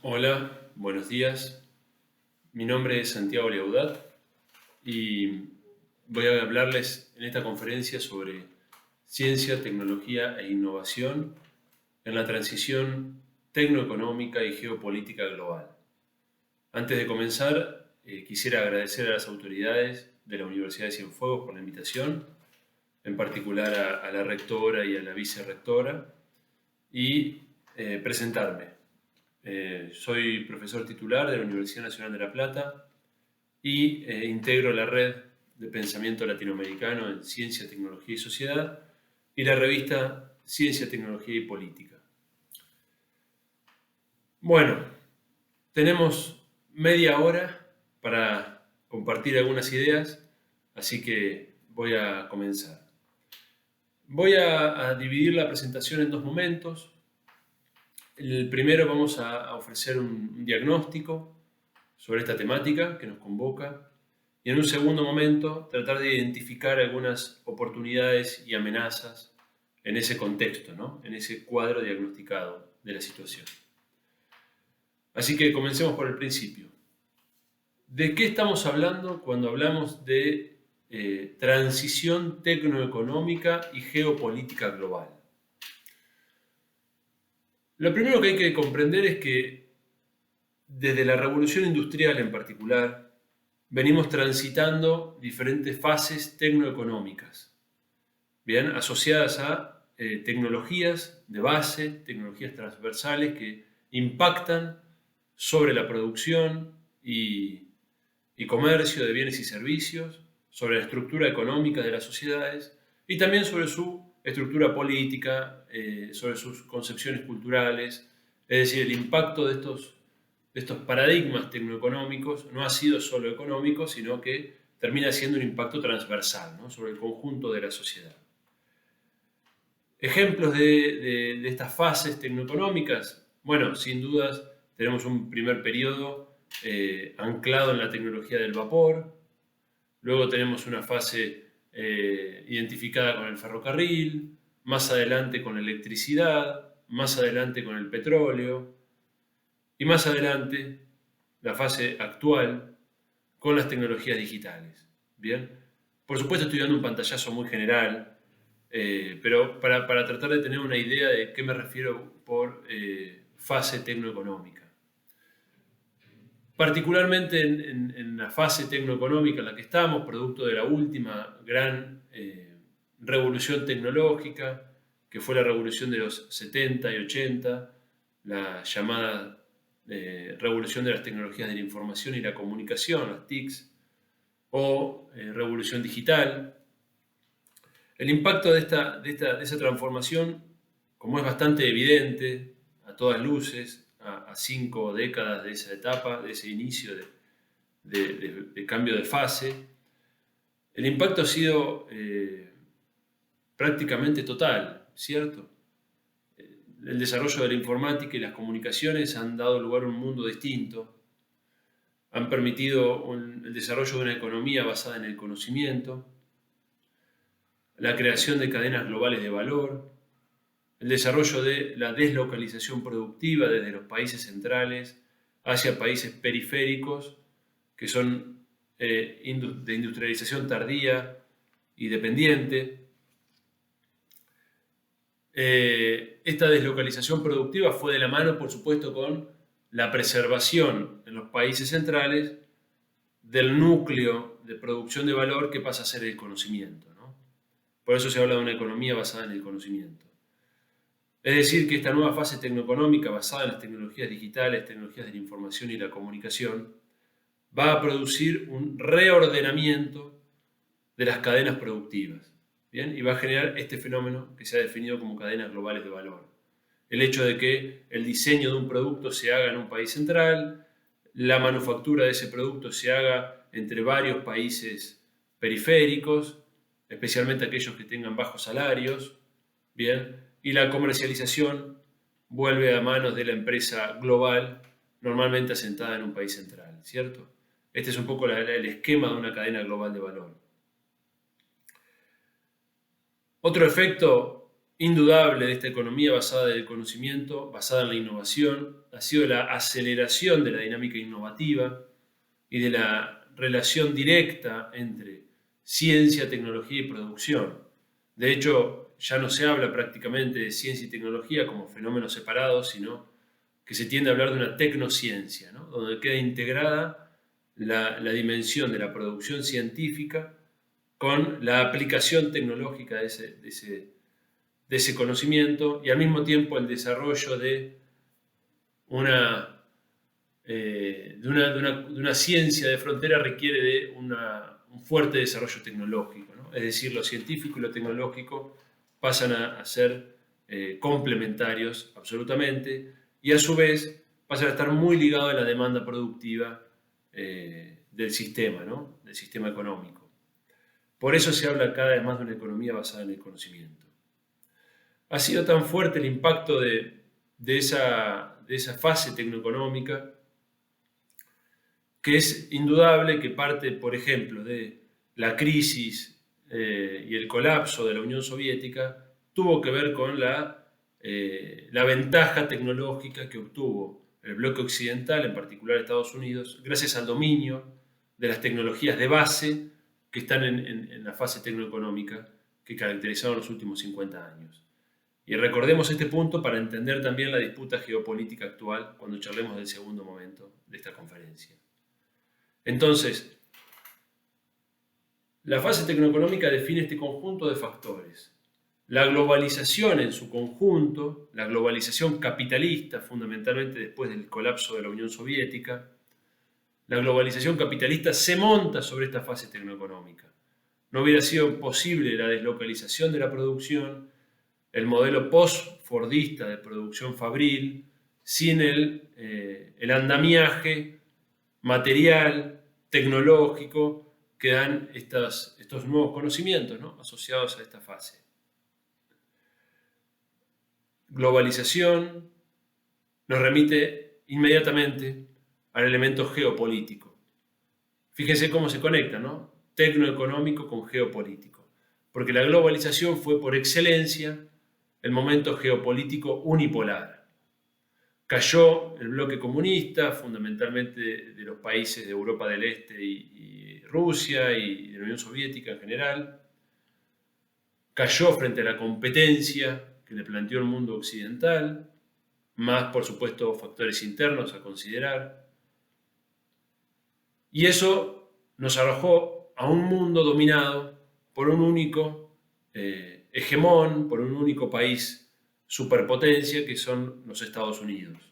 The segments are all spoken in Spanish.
Hola, buenos días. Mi nombre es Santiago Liaudat y voy a hablarles en esta conferencia sobre ciencia, tecnología e innovación en la transición tecnoeconómica y geopolítica global. Antes de comenzar, quisiera agradecer a las autoridades de la Universidad de Cienfuegos por la invitación, en particular a la rectora y a la vicerrectora, y presentarme. Soy profesor titular de la Universidad Nacional de La Plata y integro la red de pensamiento latinoamericano en ciencia, tecnología y sociedad y la revista Ciencia, Tecnología y Política. Bueno, tenemos media hora para compartir algunas ideas, así que voy a comenzar. Voy a dividir la presentación en dos momentos. El primero vamos a ofrecer un diagnóstico sobre esta temática que nos convoca y en un segundo momento tratar de identificar algunas oportunidades y amenazas en ese contexto, ¿no? En ese cuadro diagnosticado de la situación. Así que comencemos por el principio. ¿De qué estamos hablando cuando hablamos de transición tecnoeconómica y geopolítica global? Lo primero que hay que comprender es que desde la revolución industrial en particular, venimos transitando diferentes fases tecnoeconómicas, bien, asociadas a tecnologías de base, tecnologías transversales que impactan sobre la producción y comercio de bienes y servicios, sobre la estructura económica de las sociedades y también sobre su estructura política, sobre sus concepciones culturales, es decir, el impacto de estos paradigmas tecnoeconómicos no ha sido solo económico, sino que termina siendo un impacto transversal, ¿no? Sobre el conjunto de la sociedad. Ejemplos de estas fases tecnoeconómicas, bueno, sin dudas tenemos un primer periodo anclado en la tecnología del vapor, luego tenemos una fase identificada con el ferrocarril, más adelante con la electricidad, más adelante con el petróleo, y más adelante, la fase actual, con las tecnologías digitales. Bien, por supuesto estoy dando un pantallazo muy general, pero para tratar de tener una idea de qué me refiero por fase tecnoeconómica. Particularmente en la fase tecnoeconómica en la que estamos, producto de la última gran revolución tecnológica, que fue la revolución de los 70 y 80, la llamada revolución de las tecnologías de la información y la comunicación, las TICs, o revolución digital. El impacto de esa transformación, como es bastante evidente, a todas luces, a 5 décadas de esa etapa, de ese inicio de cambio de fase, el impacto ha sido prácticamente total, ¿cierto? El desarrollo de la informática y las comunicaciones han dado lugar a un mundo distinto, han permitido el desarrollo de una economía basada en el conocimiento, la creación de cadenas globales de valor, el desarrollo de la deslocalización productiva desde los países centrales hacia países periféricos que son de industrialización tardía y dependiente. Esta deslocalización productiva fue de la mano, por supuesto, con la preservación en los países centrales del núcleo de producción de valor que pasa a ser el conocimiento, ¿no? Por eso se habla de una economía basada en el conocimiento. Es decir, que esta nueva fase tecnoeconómica basada en las tecnologías digitales, tecnologías de la información y la comunicación, va a producir un reordenamiento de las cadenas productivas, ¿bien? Y va a generar este fenómeno que se ha definido como cadenas globales de valor. El hecho de que el diseño de un producto se haga en un país central, la manufactura de ese producto se haga entre varios países periféricos, especialmente aquellos que tengan bajos salarios, ¿bien? Y la comercialización vuelve a manos de la empresa global, normalmente asentada en un país central, ¿cierto? Este es un poco el esquema de una cadena global de valor. Otro efecto indudable de esta economía basada en el conocimiento, basada en la innovación, ha sido la aceleración de la dinámica innovativa y de la relación directa entre ciencia, tecnología y producción. De hecho, ya no se habla prácticamente de ciencia y tecnología como fenómenos separados, sino que se tiende a hablar de una tecnociencia, ¿no? Donde queda integrada la dimensión de la producción científica con la aplicación tecnológica de ese conocimiento y al mismo tiempo el desarrollo de una ciencia de frontera requiere de un fuerte desarrollo tecnológico, ¿no? Es decir, lo científico y lo tecnológico pasan a ser complementarios absolutamente y a su vez pasan a estar muy ligados a la demanda productiva del sistema, ¿no? Del sistema económico. Por eso se habla cada vez más de una economía basada en el conocimiento. Ha sido tan fuerte el impacto de esa fase tecnoeconómica que es indudable que parte, por ejemplo, de la crisis y el colapso de la Unión Soviética tuvo que ver con la ventaja tecnológica que obtuvo el bloque occidental, en particular Estados Unidos, gracias al dominio de las tecnologías de base que están en la fase tecnoeconómica que caracterizaron los últimos 50 años. Y recordemos este punto para entender también la disputa geopolítica actual cuando charlemos del segundo momento de esta conferencia. Entonces, la fase tecnoeconómica define este conjunto de factores. La globalización en su conjunto, la globalización capitalista, fundamentalmente después del colapso de la Unión Soviética, la globalización capitalista se monta sobre esta fase tecnoeconómica. No hubiera sido posible la deslocalización de la producción, el modelo post-fordista de producción fabril, sin el andamiaje material, tecnológico que dan estos nuevos conocimientos, ¿no? Asociados a esta fase. Globalización nos remite inmediatamente al elemento geopolítico. Fíjense cómo se conecta, ¿no? Tecnoeconómico con geopolítico. Porque la globalización fue por excelencia el momento geopolítico unipolar. Cayó el bloque comunista, fundamentalmente de los países de Europa del Este y Rusia y de la Unión Soviética en general. Cayó frente a la competencia que le planteó el mundo occidental, más por supuesto factores internos a considerar. Y eso nos arrojó a un mundo dominado por un único hegemón, por un único país superpotencia que son los Estados Unidos.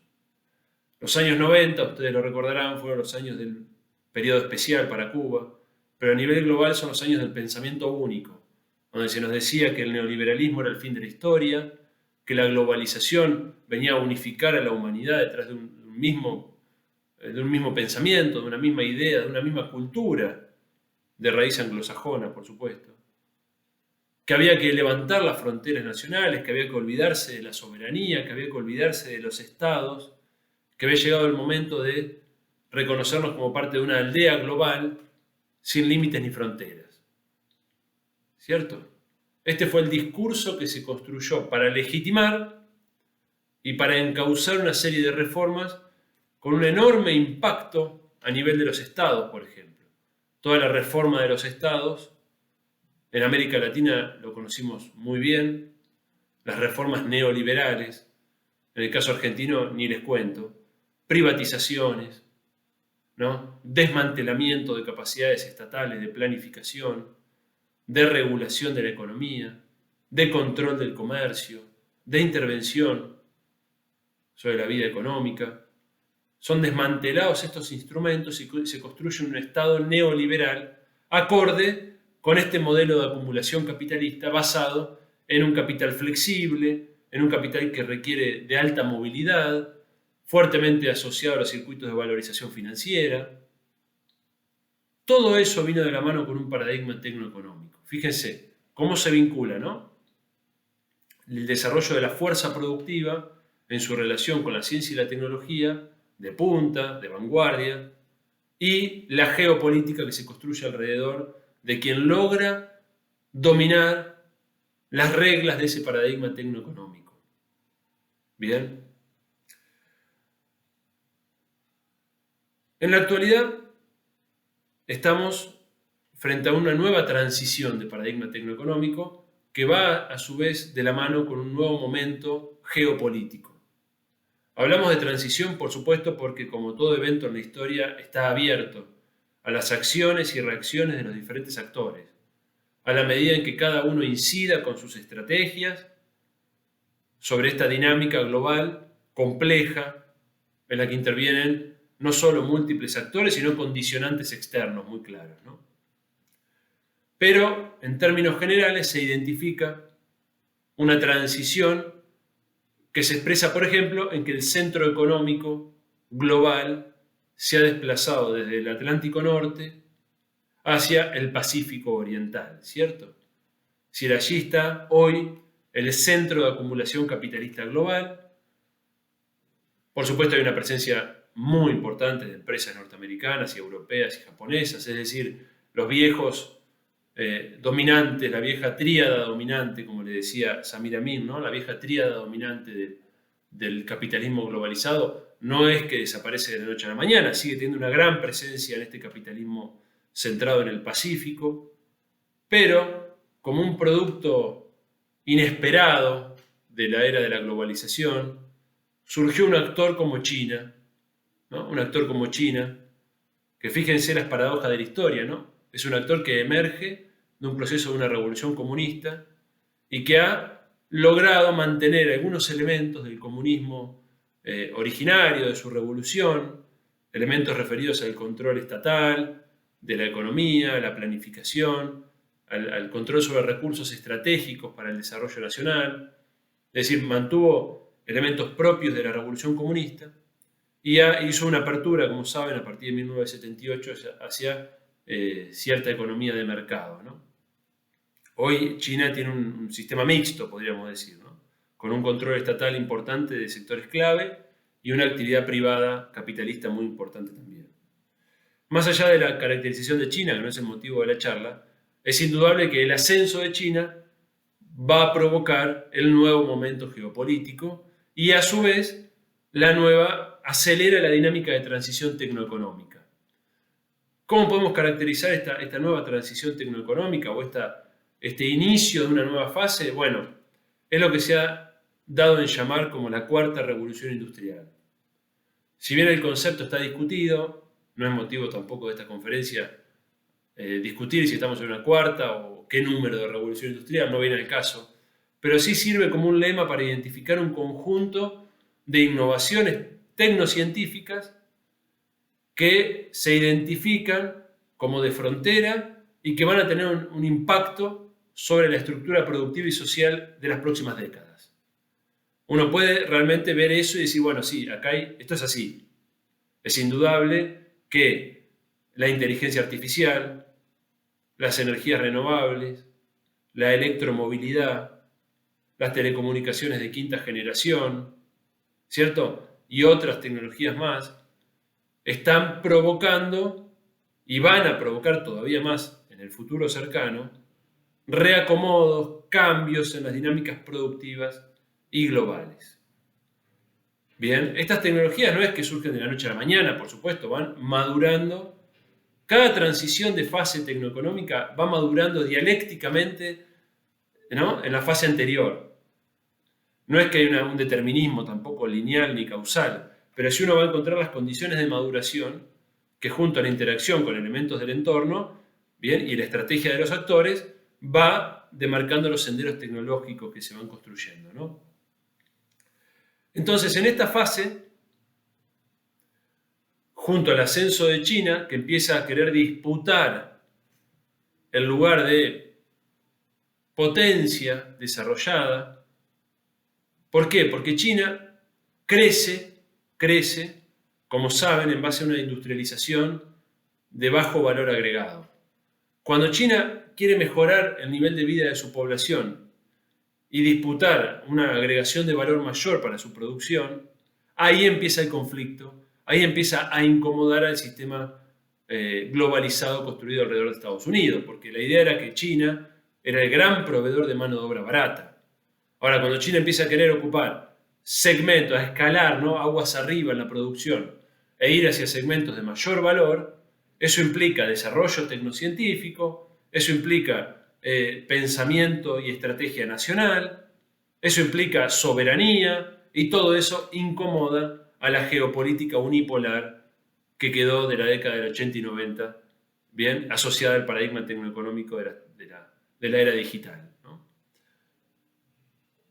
Los años 90, ustedes lo recordarán, fueron los años del periodo especial para Cuba, pero a nivel global son los años del pensamiento único, donde se nos decía que el neoliberalismo era el fin de la historia, que la globalización venía a unificar a la humanidad detrás de un mismo pensamiento, de una misma idea, de una misma cultura, de raíz anglosajona, por supuesto. Que había que levantar las fronteras nacionales, que había que olvidarse de la soberanía, que había que olvidarse de los estados, que había llegado el momento de reconocernos como parte de una aldea global sin límites ni fronteras. ¿Cierto? Este fue el discurso que se construyó para legitimar y para encauzar una serie de reformas con un enorme impacto a nivel de los estados, por ejemplo. Toda la reforma de los estados, en América Latina lo conocimos muy bien, las reformas neoliberales, en el caso argentino ni les cuento, privatizaciones, ¿no? Desmantelamiento de capacidades estatales de planificación, de regulación de la economía, de control del comercio, de intervención sobre la vida económica. Son desmantelados estos instrumentos y se construye un Estado neoliberal acorde con este modelo de acumulación capitalista basado en un capital flexible, en un capital que requiere de alta movilidad, fuertemente asociado a los circuitos de valorización financiera. Todo eso vino de la mano con un paradigma tecnoeconómico. Fíjense cómo se vincula, ¿no? El desarrollo de la fuerza productiva en su relación con la ciencia y la tecnología, de punta, de vanguardia, y la geopolítica que se construye alrededor de quien logra dominar las reglas de ese paradigma tecnoeconómico. Bien. En la actualidad estamos frente a una nueva transición de paradigma tecnoeconómico que va a su vez de la mano con un nuevo momento geopolítico. Hablamos de transición, por supuesto, porque como todo evento en la historia está abierto a las acciones y reacciones de los diferentes actores, a la medida en que cada uno incida con sus estrategias sobre esta dinámica global compleja en la que intervienen no solo múltiples actores, sino condicionantes externos muy claros, ¿no? Pero en términos generales se identifica una transición que se expresa, por ejemplo, en que el centro económico global se ha desplazado desde el Atlántico Norte hacia el Pacífico Oriental, ¿cierto? Si allí está hoy el centro de acumulación capitalista global. Por supuesto hay una presencia muy importante de empresas norteamericanas y europeas y japonesas, es decir, los viejos dominantes, la vieja tríada dominante, como le decía Samir Amin, ¿no? La vieja tríada dominante del capitalismo globalizado no es que desaparece de la noche a la mañana, sigue teniendo una gran presencia en este capitalismo centrado en el Pacífico, pero como un producto inesperado de la era de la globalización, surgió un actor como China, ¿no? Un actor como China, que fíjense las paradojas de la historia, ¿no? Es un actor que emerge de un proceso de una revolución comunista y que ha logrado mantener algunos elementos del comunismo originario, de su revolución, elementos referidos al control estatal, de la economía, a la planificación, al control sobre recursos estratégicos para el desarrollo nacional, es decir, mantuvo elementos propios de la revolución comunista y hizo una apertura, como saben, a partir de 1978 hacia cierta economía de mercado, ¿no? Hoy China tiene un sistema mixto, podríamos decir, ¿no? Con un control estatal importante de sectores clave y una actividad privada capitalista muy importante también. Más allá de la caracterización de China, que no es el motivo de la charla, es indudable que el ascenso de China va a provocar el nuevo momento geopolítico y a su vez la nueva acelera la dinámica de transición tecnoeconómica. ¿Cómo podemos caracterizar esta nueva transición tecnoeconómica o este inicio de una nueva fase? Bueno, es lo que se ha dado en llamar como la cuarta revolución industrial. Si bien el concepto está discutido, no es motivo tampoco de esta conferencia discutir si estamos en una cuarta o qué número de revolución industrial, no viene al caso, pero sí sirve como un lema para identificar un conjunto de innovaciones tecnocientíficas que se identifican como de frontera y que van a tener un impacto sobre la estructura productiva y social de las próximas décadas. Uno puede realmente ver eso y decir, bueno, sí, esto es así. Es indudable que la inteligencia artificial, las energías renovables, la electromovilidad, las telecomunicaciones de quinta generación, ¿cierto? Y otras tecnologías más, están provocando y van a provocar todavía más en el futuro cercano reacomodos, cambios en las dinámicas productivas y globales. Bien, estas tecnologías no es que surgen de la noche a la mañana, por supuesto, van madurando. Cada transición de fase tecnoeconómica va madurando dialécticamente, ¿no?, en la fase anterior. No es que hay un determinismo tampoco lineal ni causal, pero sí uno va a encontrar las condiciones de maduración que junto a la interacción con elementos del entorno, bien, y la estrategia de los actores, va demarcando los senderos tecnológicos que se van construyendo, ¿no? Entonces, en esta fase, junto al ascenso de China, que empieza a querer disputar el lugar de potencia desarrollada. ¿Por qué? Porque China crece, como saben, en base a una industrialización de bajo valor agregado. Cuando China quiere mejorar el nivel de vida de su población y disputar una agregación de valor mayor para su producción, ahí empieza el conflicto, ahí empieza a incomodar al sistema globalizado construido alrededor de Estados Unidos, porque la idea era que China era el gran proveedor de mano de obra barata. Ahora, cuando China empieza a querer ocupar segmentos, a escalar, ¿no?, aguas arriba en la producción e ir hacia segmentos de mayor valor, eso implica desarrollo tecnocientífico, eso implica pensamiento y estrategia nacional, eso implica soberanía, y todo eso incomoda a la geopolítica unipolar que quedó de la década del 80 y 90, bien, asociada al paradigma tecnoeconómico de la era digital, ¿no?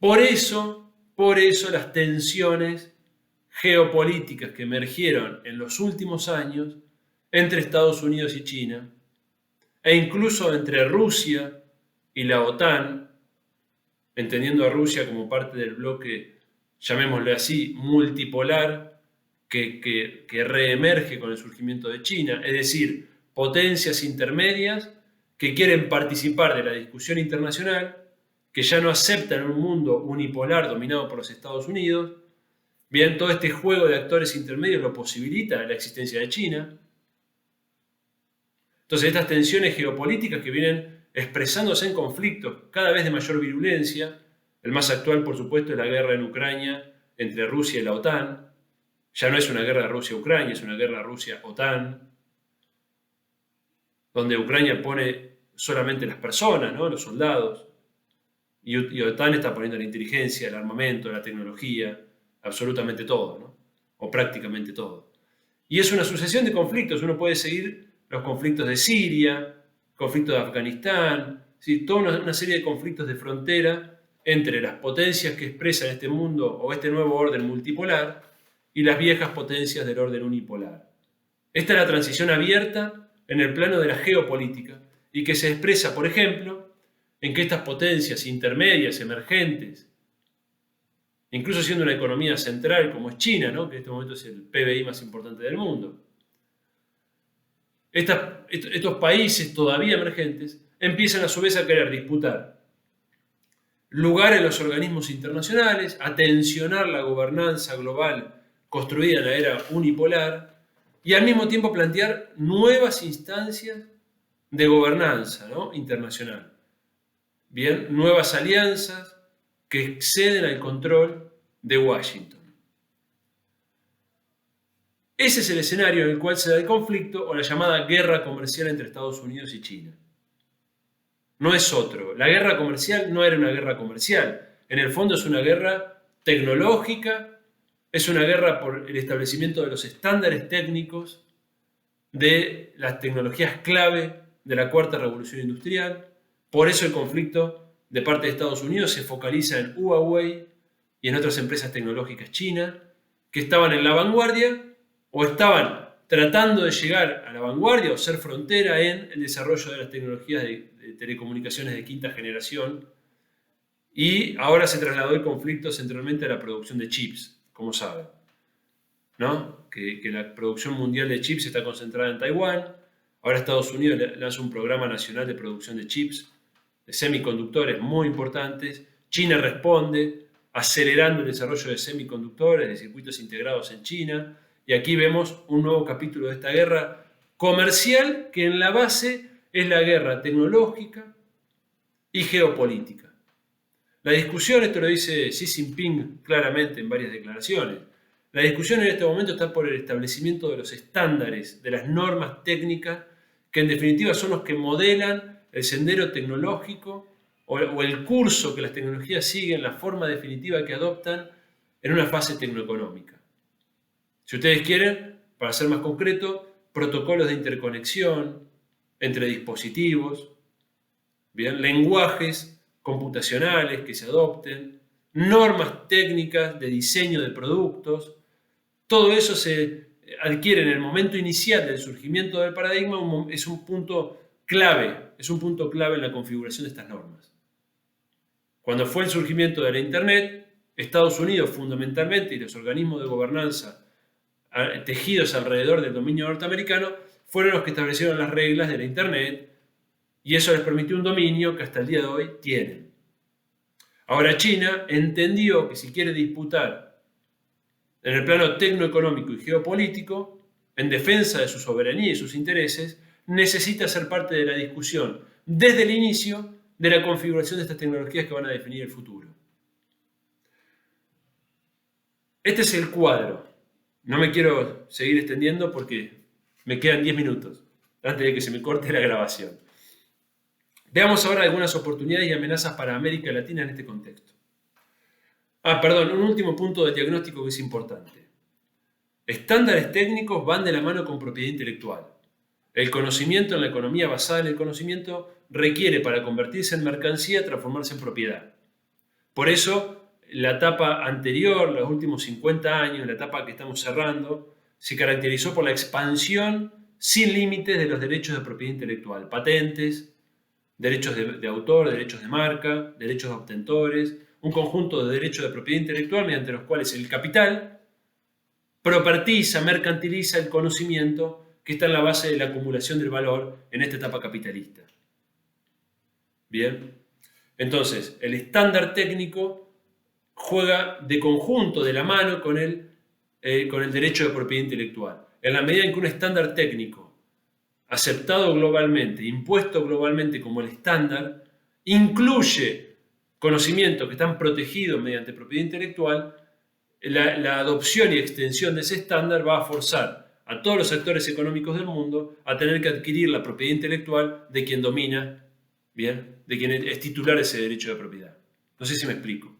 Por eso las tensiones geopolíticas que emergieron en los últimos años entre Estados Unidos y China, e incluso entre Rusia y la OTAN, entendiendo a Rusia como parte del bloque, llamémosle así, multipolar, que reemerge con el surgimiento de China, es decir, potencias intermedias que quieren participar de la discusión internacional, que ya no aceptan un mundo unipolar dominado por los Estados Unidos. Bien, todo este juego de actores intermedios lo posibilita la existencia de China. Entonces, estas tensiones geopolíticas que vienen expresándose en conflictos cada vez de mayor virulencia, el más actual, por supuesto, es la guerra en Ucrania entre Rusia y la OTAN. Ya no es una guerra Rusia-Ucrania, es una guerra Rusia-OTAN, donde Ucrania pone solamente las personas, ¿no?, los soldados, y OTAN está poniendo la inteligencia, el armamento, la tecnología, absolutamente todo, ¿no?, o prácticamente todo. Y es una sucesión de conflictos. Uno puede seguir los conflictos de Siria, conflictos de Afganistán, ¿sí?, toda una serie de conflictos de frontera entre las potencias que expresan este mundo o este nuevo orden multipolar y las viejas potencias del orden unipolar. Esta es la transición abierta en el plano de la geopolítica y que se expresa, por ejemplo, en que estas potencias intermedias, emergentes, incluso siendo una economía central como es China, ¿no?, que en este momento es el PBI más importante del mundo, estos países todavía emergentes empiezan a su vez a querer disputar lugar en los organismos internacionales, a tensionar la gobernanza global construida en la era unipolar y al mismo tiempo plantear nuevas instancias de gobernanza, ¿no?, internacional. Bien, nuevas alianzas que exceden al control de Washington. Ese es el escenario en el cual se da el conflicto o la llamada guerra comercial entre Estados Unidos y China. No es otro. La guerra comercial no era una guerra comercial. En el fondo es una guerra tecnológica, es una guerra por el establecimiento de los estándares técnicos de las tecnologías clave de la cuarta revolución industrial. Por eso el conflicto de parte de Estados Unidos se focaliza en Huawei y en otras empresas tecnológicas chinas que estaban en la vanguardia o estaban tratando de llegar a la vanguardia o ser frontera en el desarrollo de las tecnologías de telecomunicaciones de quinta generación, y ahora se trasladó el conflicto centralmente a la producción de chips, como saben, ¿no?, que la producción mundial de chips está concentrada en Taiwán. Ahora Estados Unidos lanza un programa nacional de producción de chips, de semiconductores muy importantes. China responde acelerando el desarrollo de semiconductores, de circuitos integrados en China. Y aquí vemos un nuevo capítulo de esta guerra comercial que en la base es la guerra tecnológica y geopolítica. La discusión, esto lo dice Xi Jinping claramente en varias declaraciones, la discusión en este momento está por el establecimiento de los estándares, de las normas técnicas, que en definitiva son los que modelan el sendero tecnológico o el curso que las tecnologías siguen, la forma definitiva que adoptan en una fase tecnoeconómica. Si ustedes quieren, para ser más concreto, protocolos de interconexión entre dispositivos, bien, lenguajes computacionales que se adopten, normas técnicas de diseño de productos. Todo eso se adquiere en el momento inicial del surgimiento del paradigma, es un punto clave en la configuración de estas normas. Cuando fue el surgimiento de la Internet, Estados Unidos fundamentalmente y los organismos de gobernanza tejidos alrededor del dominio norteamericano fueron los que establecieron las reglas de la Internet, y eso les permitió un dominio que hasta el día de hoy tienen. Ahora China entendió que si quiere disputar en el plano tecnoeconómico y geopolítico, en defensa de su soberanía y sus intereses, necesita ser parte de la discusión desde el inicio de la configuración de estas tecnologías que van a definir el futuro. Este es el cuadro. No me quiero seguir extendiendo porque me quedan 10 minutos antes de que se me corte la grabación. Veamos ahora algunas oportunidades y amenazas para América Latina en este contexto. Perdón, un último punto del diagnóstico que es importante. Estándares técnicos van de la mano con propiedad intelectual. El conocimiento en la economía basada en el conocimiento requiere, para convertirse en mercancía, transformarse en propiedad. Por eso, la etapa anterior, los últimos 50 años, la etapa que estamos cerrando, se caracterizó por la expansión sin límites de los derechos de propiedad intelectual, patentes, derechos de autor, derechos de marca, derechos de obtentores, un conjunto de derechos de propiedad intelectual mediante los cuales el capital propertiza, mercantiliza el conocimiento que está en la base de la acumulación del valor en esta etapa capitalista. Bien, entonces el estándar técnico juega de conjunto, de la mano con el derecho de propiedad intelectual. En la medida en que un estándar técnico aceptado globalmente, impuesto globalmente como el estándar, incluye conocimientos que están protegidos mediante propiedad intelectual, la adopción y extensión de ese estándar va a forzar a todos los actores económicos del mundo a tener que adquirir la propiedad intelectual de quien domina, bien, de quien es titular ese derecho de propiedad. No sé si me explico.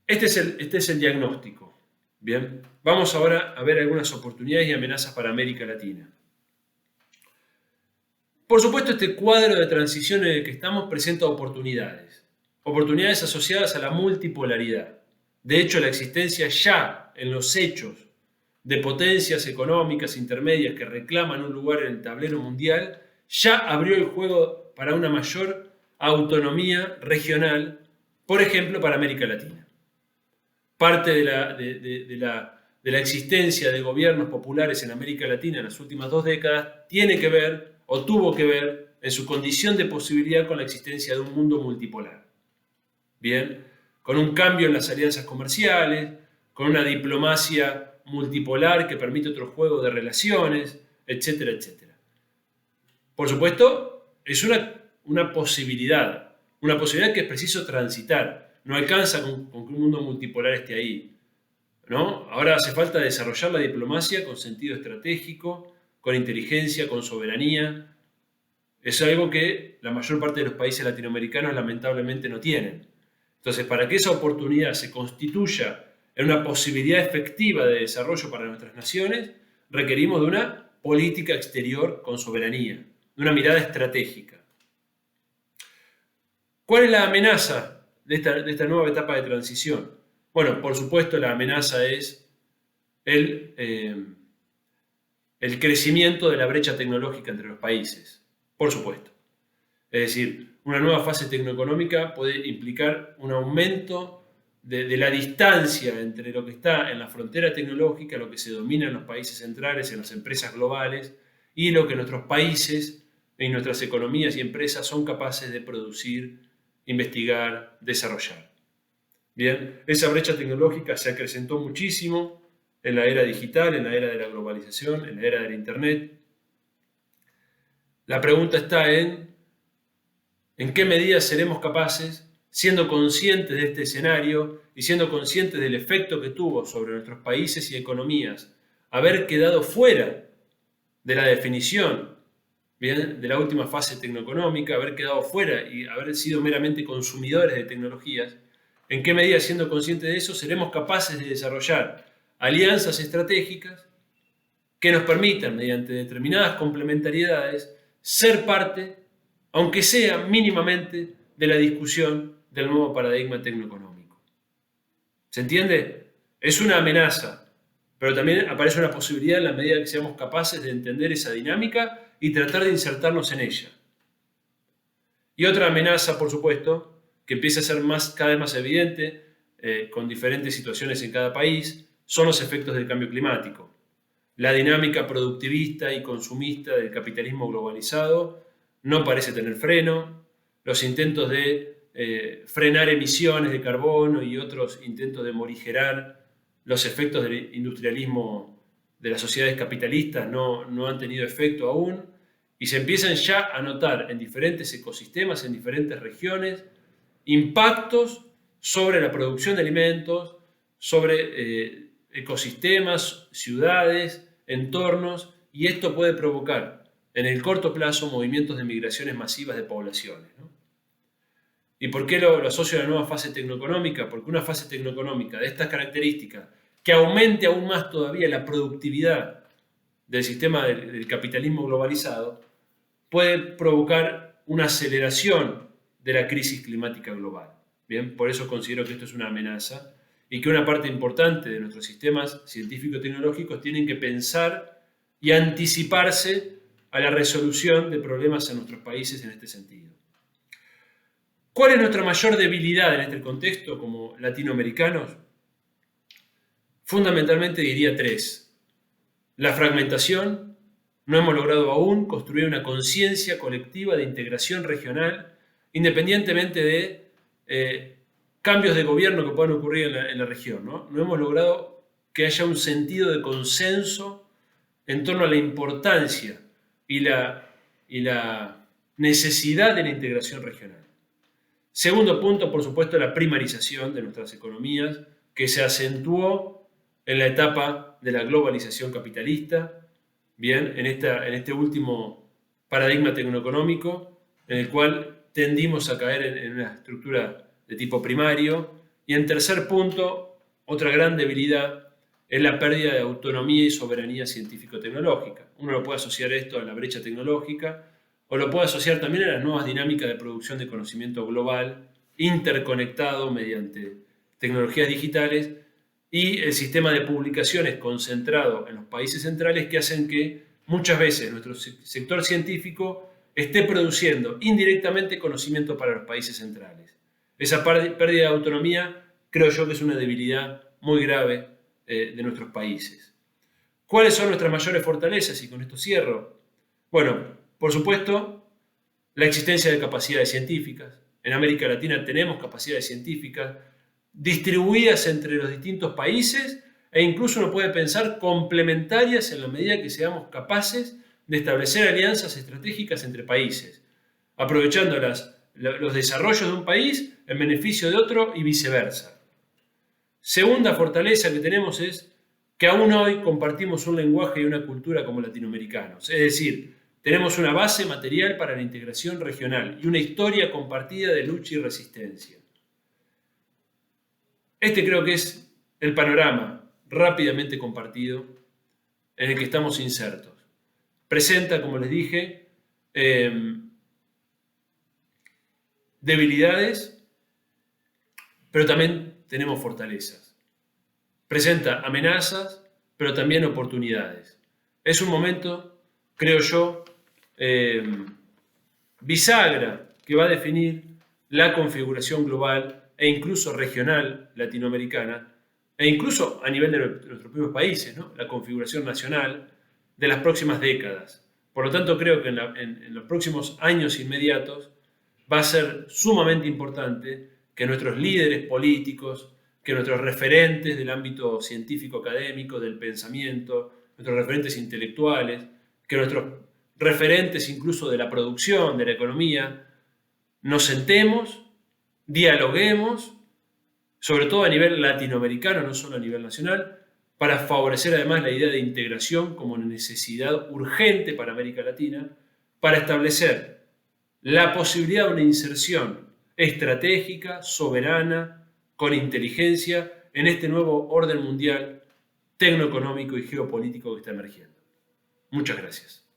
Este es el diagnóstico. Bien, vamos ahora a ver algunas oportunidades y amenazas para América Latina. Por supuesto, este cuadro de transición en el que estamos presenta oportunidades. Oportunidades asociadas a la multipolaridad. De hecho, la existencia ya en los hechos de potencias económicas intermedias que reclaman un lugar en el tablero mundial ya abrió el juego para una mayor autonomía regional, por ejemplo, para América Latina. Parte de la existencia de gobiernos populares en América Latina en las últimas 2 décadas tiene que ver, o tuvo que ver, en su condición de posibilidad con la existencia de un mundo multipolar. Bien, con un cambio en las alianzas comerciales, con una diplomacia multipolar que permite otro juego de relaciones, etcétera, etcétera. Por supuesto, es una posibilidad que es preciso transitar. No alcanza con que un mundo multipolar esté ahí, ¿no? Ahora hace falta desarrollar la diplomacia con sentido estratégico, con inteligencia, con soberanía. Es algo que la mayor parte de los países latinoamericanos lamentablemente no tienen. Entonces, para que esa oportunidad se constituya en una posibilidad efectiva de desarrollo para nuestras naciones, requerimos de una política exterior con soberanía, de una mirada estratégica. ¿Cuál es la amenaza de esta nueva etapa de transición? Bueno, por supuesto, la amenaza es el crecimiento de la brecha tecnológica entre los países, por supuesto. Es decir, una nueva fase tecnoeconómica puede implicar un aumento de la distancia entre lo que está en la frontera tecnológica, lo que se domina en los países centrales, en las empresas globales, y lo que nuestros países y nuestras economías y empresas son capaces de producir, investigar, desarrollar. Bien, esa brecha tecnológica se acrecentó muchísimo en la era digital, en la era de la globalización, en la era del Internet. La pregunta está en qué medida seremos capaces, siendo conscientes de este escenario y siendo conscientes del efecto que tuvo sobre nuestros países y economías, haber quedado fuera de la definición, bien, de la última fase tecnoeconómica, haber quedado fuera y haber sido meramente consumidores de tecnologías. ¿En qué medida, siendo conscientes de eso, seremos capaces de desarrollar alianzas estratégicas que nos permitan, mediante determinadas complementariedades, ser parte, aunque sea mínimamente, de la discusión del nuevo paradigma tecnoeconómico? ¿Se entiende? Es una amenaza, pero también aparece una posibilidad en la medida que seamos capaces de entender esa dinámica y tratar de insertarnos en ella. Y otra amenaza, por supuesto, que empieza a ser cada vez más evidente con diferentes situaciones en cada país, son los efectos del cambio climático. La dinámica productivista y consumista del capitalismo globalizado no parece tener freno. Los intentos de frenar emisiones de carbono y otros intentos de morigerar los efectos del industrialismo de las sociedades capitalistas no han tenido efecto aún. y se empiezan ya a notar en diferentes ecosistemas, en diferentes regiones, impactos sobre la producción de alimentos, sobre ecosistemas, ciudades, entornos, y esto puede provocar en el corto plazo movimientos de migraciones masivas de poblaciones, ¿no? ¿Y por qué lo asocio a la nueva fase tecnoeconómica? Porque una fase tecnoeconómica de estas características, que aumente aún más todavía la productividad del sistema del capitalismo globalizado, puede provocar una aceleración de la crisis climática global. Bien, por eso considero que esto es una amenaza y que una parte importante de nuestros sistemas científico-tecnológicos tienen que pensar y anticiparse a la resolución de problemas en nuestros países en este sentido. ¿Cuál es nuestra mayor debilidad en este contexto como latinoamericanos? Fundamentalmente diría tres. La fragmentación. No hemos logrado aún construir una conciencia colectiva de integración regional, independientemente de cambios de gobierno que puedan ocurrir en la región, ¿no? No hemos logrado que haya un sentido de consenso en torno a la importancia y la necesidad de la integración regional. Segundo punto, por supuesto, la primarización de nuestras economías, que se acentuó en la etapa de la globalización capitalista, bien, en este último paradigma tecnoeconómico, en el cual tendimos a caer en una estructura de tipo primario. Y en tercer punto, otra gran debilidad es la pérdida de autonomía y soberanía científico-tecnológica. Uno lo puede asociar esto a la brecha tecnológica, o lo puede asociar también a las nuevas dinámicas de producción de conocimiento global, interconectado mediante tecnologías digitales, y el sistema de publicaciones concentrado en los países centrales, que hacen que muchas veces nuestro sector científico esté produciendo indirectamente conocimiento para los países centrales. Esa pérdida de autonomía creo yo que es una debilidad muy grave de nuestros países. ¿Cuáles son nuestras mayores fortalezas? Y con esto cierro. Bueno, por supuesto, la existencia de capacidades científicas. En América Latina tenemos capacidades científicas distribuidas entre los distintos países e incluso uno puede pensar complementarias en la medida que seamos capaces de establecer alianzas estratégicas entre países, aprovechando los desarrollos de un país en beneficio de otro y viceversa. Segunda fortaleza que tenemos es que aún hoy compartimos un lenguaje y una cultura como latinoamericanos, es decir, tenemos una base material para la integración regional y una historia compartida de lucha y resistencia. Este creo que es el panorama rápidamente compartido en el que estamos insertos. Presenta, como les dije, debilidades, pero también tenemos fortalezas. Presenta amenazas, pero también oportunidades. Es un momento, creo yo, bisagra que va a definir la configuración global e incluso regional latinoamericana, e incluso a nivel de nuestros propios países, ¿no? La configuración nacional de las próximas décadas. Por lo tanto, creo que en los próximos años inmediatos va a ser sumamente importante que nuestros líderes políticos, que nuestros referentes del ámbito científico-académico, del pensamiento, nuestros referentes intelectuales, que nuestros referentes incluso de la producción, de la economía, nos sentemos, dialoguemos, sobre todo a nivel latinoamericano, no solo a nivel nacional, para favorecer además la idea de integración como necesidad urgente para América Latina, para establecer la posibilidad de una inserción estratégica, soberana, con inteligencia, en este nuevo orden mundial tecnoeconómico y geopolítico que está emergiendo. Muchas gracias.